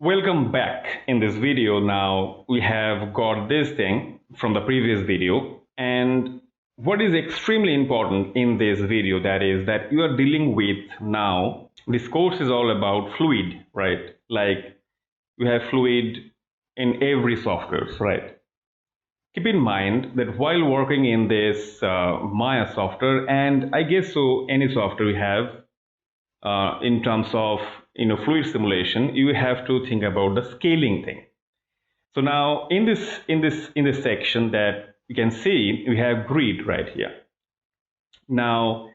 Welcome back. In this video now we have got this thing from the previous video, and what is extremely important in this video, that is that you are dealing with now, this course is all about fluid, right? Like you have fluid in every software, right? Keep in mind that while working in this Maya software, and I guess so any software we have in terms of fluid simulation, you have to think about the scaling thing. So now in this section that you can see, we have grid right here. Now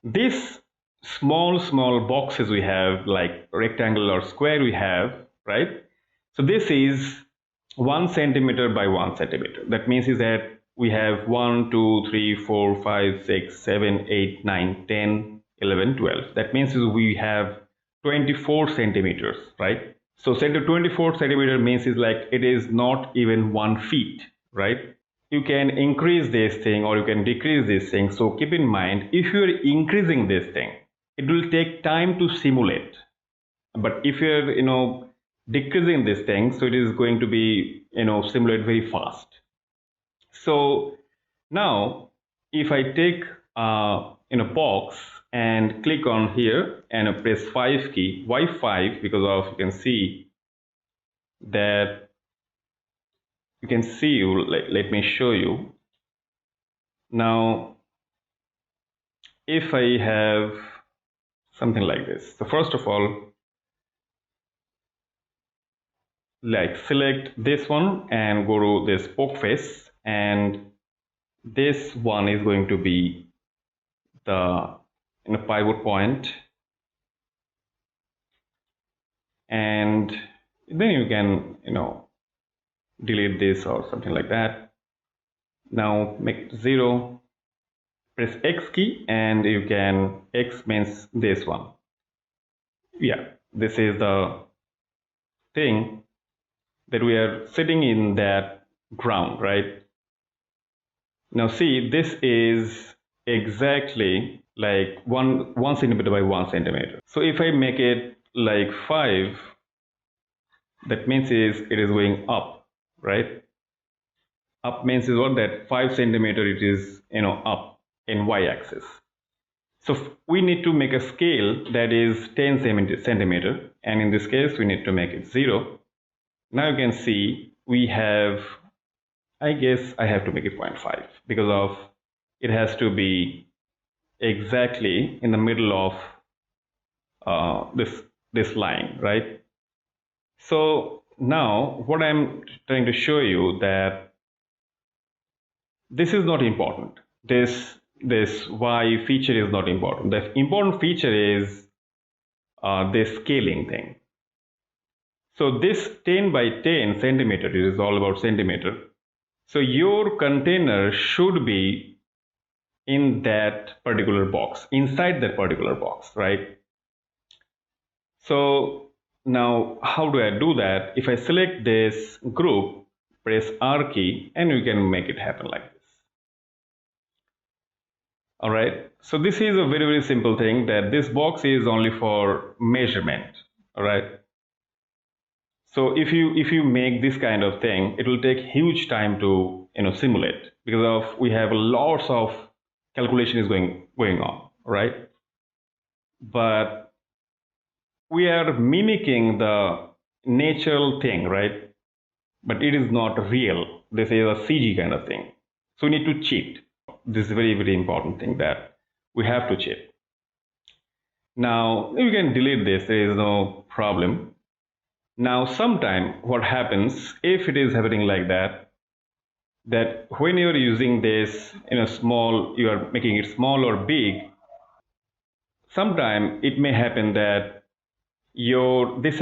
this small boxes we have, like rectangle or square we have, right? So this is 1 centimeter by 1 centimeter. That means is that we have 1 2 3 4 5 6 7 8 9 10 11 12. That means is we have 24 centimeters, right? So 24 centimeter means is like it is not even 1 feet, right? You can increase this thing or you can decrease this thing. So keep in mind, if you are increasing this thing, it will take time to simulate. But if you're decreasing this thing, so it is going to be simulate very fast. So now if I take in a box and click on here and press 5 key. Why 5? Because of, you can see that let me show you. Now if I have something like this, so first of all, like select this one and go to this poke face, and this one is going to be the pivot point, and then you can delete this or something like that. Now make it 0, press X key, and you can, X means this one. Yeah, this is the thing that we are sitting in that ground, right? Now see, this is exactly like 1 centimeter by 1 centimeter. So if I make it like 5, that means is it is going up, right? Up means is what, that 5 centimeter it is up in y-axis. So we need to make a scale that is 10 centimeter, and in this case we need to make it 0. Now you can see we have, I guess I have to make it 0.5 because of it has to be exactly in the middle of this line, right? So now what I'm trying to show you, that this is not important. This Y feature is not important. The important feature is this scaling thing. So this 10 by 10 centimeter, it is all about centimeter. So your container should be in that particular box, inside that particular box, right? So now how do I do that? If I select this group, press R key, and you can make it happen like this. All right, so this is a very simple thing, that this box is only for measurement. All right, so if you make this kind of thing, it will take huge time to simulate, because of we have lots of calculation is going on, right? But we are mimicking the natural thing, right? But it is not real. This is a CG kind of thing. So we need to cheat. This is a very important thing that we have to cheat. Now you can delete this, there is no problem. Now sometime what happens, if it is happening like that when you are using this small, you are making it small or big, sometime it may happen that this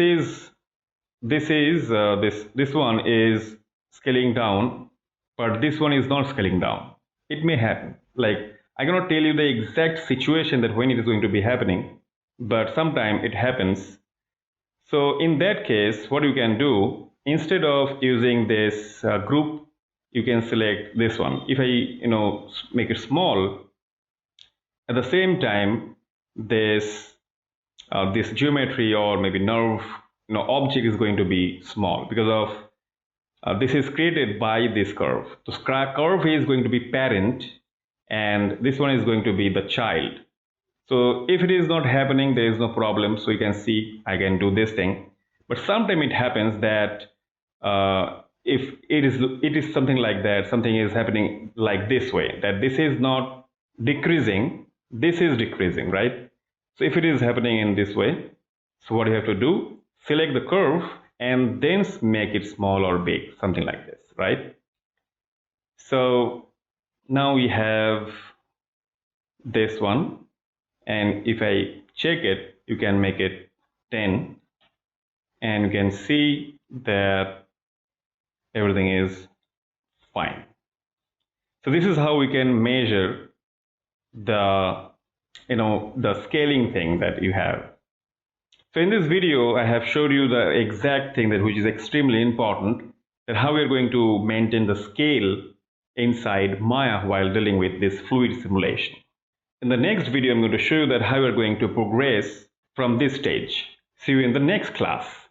one is scaling down, but this one is not scaling down. It may happen. Like, I cannot tell you the exact situation that when it is going to be happening, but sometime it happens. So in that case, what you can do, instead of using this group, you can select this one. If I make it small, at the same time this geometry or maybe nerve object is going to be small because of this is created by this curve. So curve is going to be parent and this one is going to be the child. So if it is not happening, there is no problem. So you can see I can do this thing. But sometimes it happens that if it is something like that, something is happening like this way, that this is not decreasing, this is decreasing, right? So if it is happening in this way, so what you have to do, select the curve and then make it small or big, something like this, right? So now we have this one, and if I check it, you can make it 10 and you can see that everything is fine. So this is how we can measure the the scaling thing that you have. So in this video, I have showed you the exact thing which is extremely important, that how we are going to maintain the scale inside Maya while dealing with this fluid simulation. In the next video, I'm going to show you that how we are going to progress from this stage. See you in the next class.